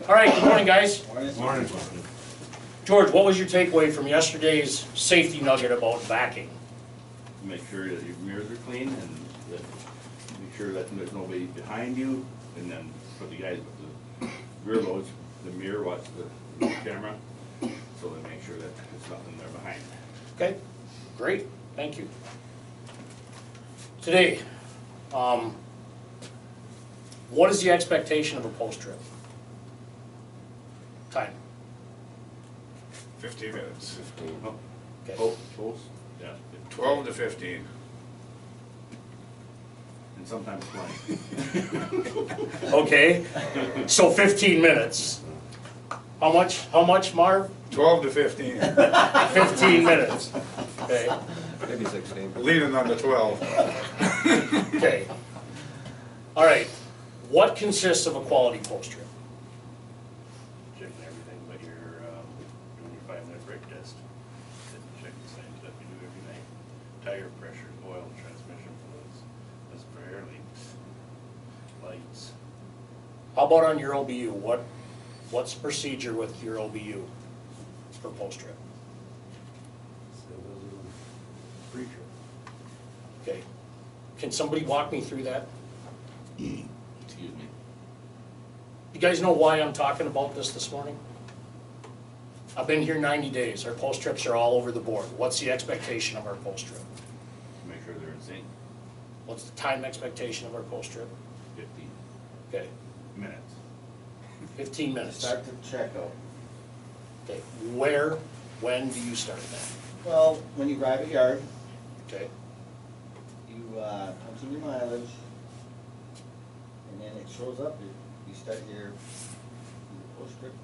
All right, good morning, guys. Morning. George, what was your takeaway from yesterday's safety nugget about backing? Make sure that your mirrors are clean and that make sure that there's nobody behind you, and then for the guys with the rear loads, the mirror watch the camera, so they make sure that there's nothing there behind. Okay, great, thank you. Today, what is the expectation of a post trip? Time. 15 minutes. Oh, Okay. post, yeah. 12 to 15. And sometimes 20. Okay, so 15 minutes. How much, Marv? 12 to 15. 15 minutes. Okay, Maybe 16. Leaning on the 12. okay. All right, what consists of a quality post trip? Checking everything but your, doing your 5-minute brake test. Check the same stuff you do every night. Tire pressure, oil, transmission fluids, as for air leaks, lights. How about on your OBU? What's the procedure with your OBU for post trip? Pre-trip. Okay, can somebody walk me through that? Excuse me. You guys know why I'm talking about this morning? I've been here 90 days. Our post trips are all over the board. What's the expectation of our post trip? Make sure they're in sync. What's the time expectation of our post trip? 15 Okay, minutes. 15 minutes. Start the checkout. Okay, when do you start that? Well, when you arrive at yard, Okay, you punch in your mileage, and then it shows up, you start your post trip.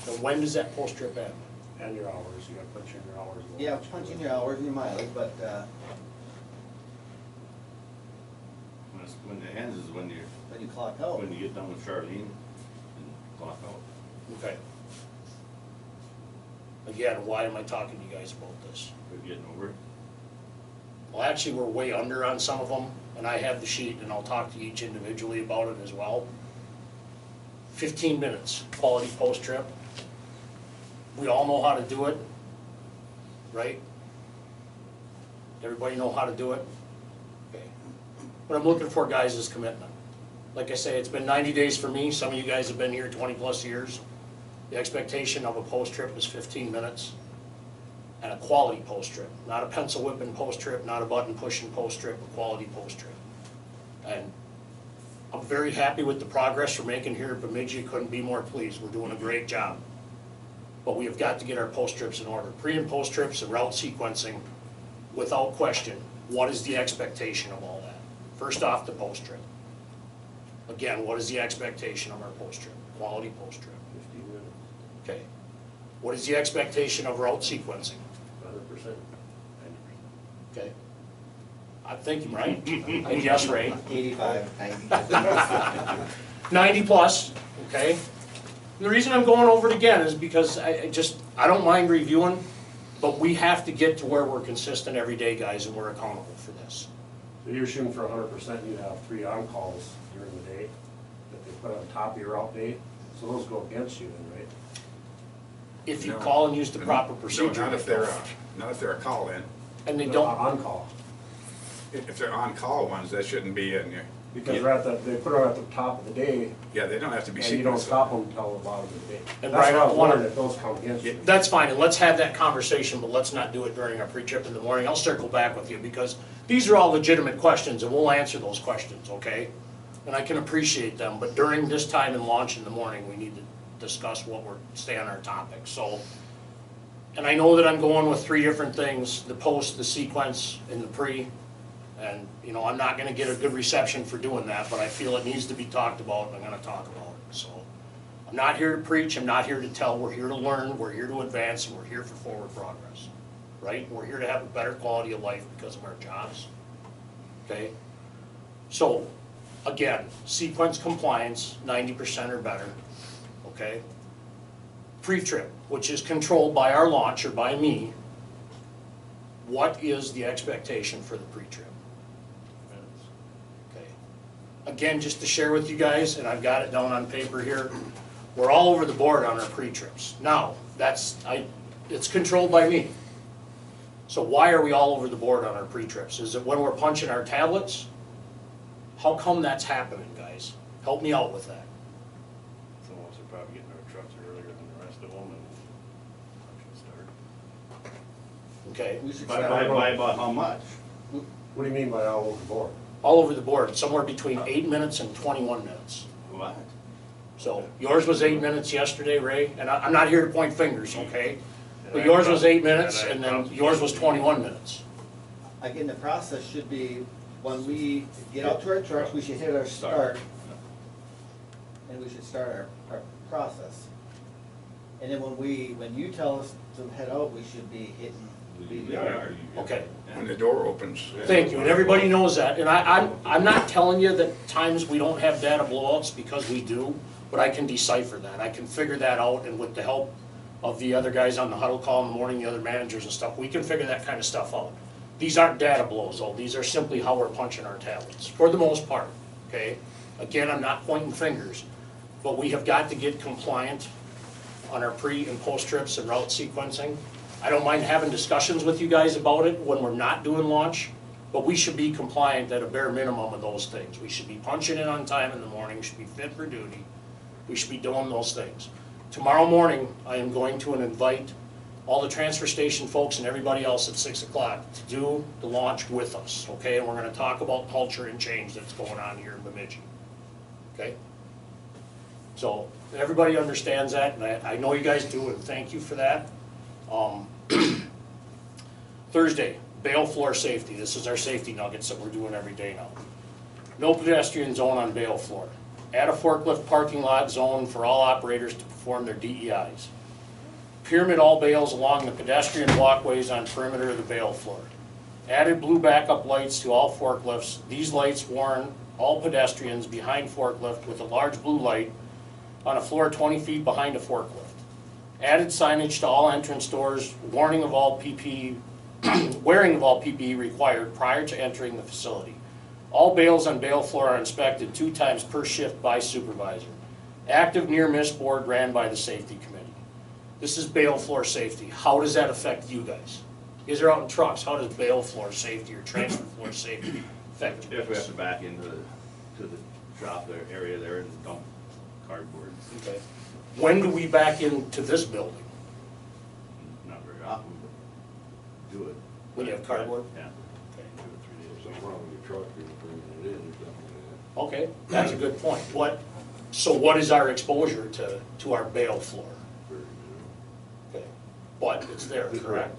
so when does that post trip end? And your hours, you gotta punch in your hours. Yeah, punch in your hours and your mileage, but, When it ends is when you clock out. you get done with Charlene and clock out. Okay. Again, why am I talking to you guys about this? We're getting over it. Well, actually, we're way under on some of them, and I have the sheet, and I'll talk to each individually about it as well. 15 minutes, quality post trip. We all know how to do it, right? Everybody know how to do it? Okay. What I'm looking for, guys, is commitment. Like I say, it's been 90 days for me. Some of you guys have been here 20+ years. The expectation of a post trip is 15 minutes. And a quality post trip, not a pencil whipping post trip, not a button pushing post trip, a quality post trip. And I'm very happy with the progress we're making here at Bemidji. Couldn't be more pleased. We're doing a great job. But we have got to get our post trips in order. Pre and post trips and route sequencing, without question, what is the expectation of all that? First off, the post trip. Again, what is the expectation of our post trip? Quality post trip. 15 minutes, Okay. What is the expectation of route sequencing? 100%, 90%. Okay. I think I'm right. And yes, Ray. 85, 90. 90+, okay? The reason I'm going over it again is because I don't mind reviewing, but we have to get to where we're consistent every day, guys, and we're accountable for this. So you're shooting for 100%, you have 3 on-calls during the day that they put on top of your out day, so those go against you then, right? If you No. call and use the proper No, procedure. not if they're a call-in. And they They're don't, on-call, If they're on-call ones, that shouldn't be in there. because they're they put them at the top of the day, Yeah, they don't have to be and you don't sequenced. stop them until the bottom of the day. And That's right, what I was I wanna- wondering if those count against you. that's fine, and let's have that conversation, but let's not do it during our pre-trip in the morning. I'll circle back with you, because these are all legitimate questions, and we'll answer those questions, okay? And I can appreciate them, but during this time in launch in the morning, we need to discuss what we're, stay on our topic, so. And I know that I'm going with 3 different things, the post, the sequence, and the pre. And, you know, I'm not gonna get a good reception for doing that, but I feel it needs to be talked about, and I'm gonna talk about it, so. I'm not here to preach, I'm not here to tell, we're here to learn, we're here to advance, and we're here for forward progress, right? We're here to have a better quality of life because of our jobs, okay? So, again, sequence compliance, 90% or better, okay? Pre-trip, which is controlled by our launch or by me, what is the expectation for the pre-trip? Okay. Again, just to share with you guys, and I've got it down on paper here, We're all over the board on our pre-trips. Now, it's controlled by me. So why are we all over the board on our pre-trips? Is it when we're punching our tablets? How come that's happening, guys? Help me out with that. Some of us are probably getting our trucks earlier than the rest of them and I should start. Okay? We should By start, about how much? What do you mean by all over the board? All over the board, somewhere between 8 minutes and 21 minutes. What? So yours was 8 minutes yesterday, Ray, and I'm not here to point fingers, okay? But And yours I- was 8 minutes, and I and then probably- yours was 21 minutes. again, the process should be, when we get out to our trucks, we should hit our start. And we should start our process. And then when you tell us to head out, we should be hitting the yard. Okay. When the door opens. Thank you, and everybody knows that, and I'm not telling you that times we don't have data blowouts, because we do, but I can decipher that, I can figure that out, and with the help of the other guys on the huddle call in the morning, the other managers and stuff, we can figure that kind of stuff out. These aren't data blows, though, these are simply how we're punching our tablets, for the most part, okay? Again, I'm not pointing fingers, but we have got to get compliant on our pre and post trips and route sequencing. I don't mind having discussions with you guys about it when we're not doing launch, but we should be compliant at a bare minimum of those things. We should be punching in on time in the morning, should be fit for duty, we should be doing those things. Tomorrow morning, I am going to invite all the transfer station folks and everybody else at 6 o'clock to do the launch with us, okay? And we're gonna talk about culture and change that's going on here in Bemidji, okay? So, everybody understands that, and I know you guys do, and thank you for that. Thursday, bale floor safety. This is our safety nuggets that we're doing every day now. No pedestrian zone on bale floor. Add a forklift parking lot zone for all operators to perform their DEIs. Pyramid all bales along the pedestrian walkways on perimeter of the bale floor. Added blue backup lights to all forklifts. These lights warn all pedestrians behind forklift with a large blue light on a floor 20 feet behind a forklift. Added signage to all entrance doors, warning of all PPE, wearing of all PPE required prior to entering the facility. All bales on bale floor are inspected 2 times per shift by supervisor. Active near-miss board ran by the safety committee. This is bale floor safety. How does that affect you guys? You guys are out in trucks. How does bale floor safety or transfer floor safety affect you If we have guys? to back into the shop there, area there and dump cardboard, Okay. When do we back into this building? not very often, but do it. When you have cardboard? Yeah. Okay. 2 or 3 days. Something wrong with your truck, you're bringing it in or something like Okay, that's a good point. So what is our exposure to our bale floor? that. Okay, but it's there, correct?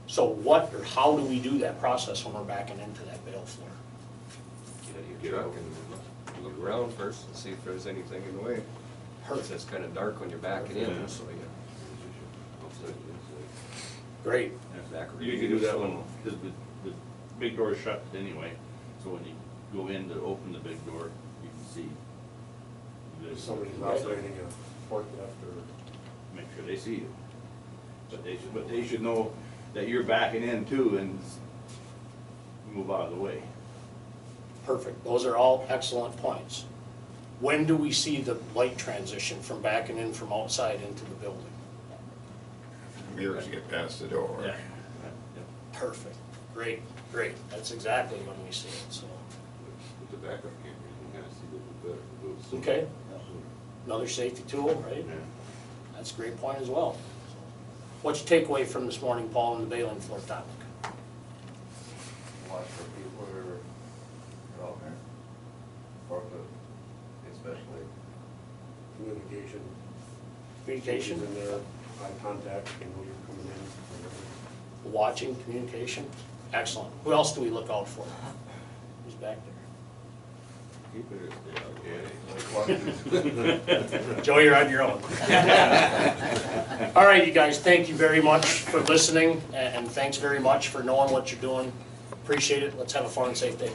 So what, or how do we do that process when we're backing into that bale floor? Get out of your truck and look around first and see if there's anything in the way. Because it's kind of dark when you're backing in, so you. Great, You can do that one, because the big door is shut anyway, so when you go in to open the big door, you can see. If somebody's operating a forklift or. Make sure they see you. But they should know that you're backing in too and move out of the way. perfect. Those are all excellent points. When do we see the light transition from backing in from outside into the building? Mirrors get past the door. Yeah. Perfect, great, great. That's exactly when we see it, so. With the backup camera, you can kind of see a little bit better. Okay, another safety tool, right? Yeah. That's a great point as well. What's your takeaway from this morning, Paul, on the baling floor topic? Watch for people who are out there, forklift especially. Communication. Communication, In there, eye contact, you know, you're coming in. watching, communication, excellent. Who else do we look out for? Who's back Keep it there? Joe, you're on your own. All right, you guys, thank you very much for listening, and thanks very much for knowing what you're doing. Appreciate it. Let's have a fun and safe day.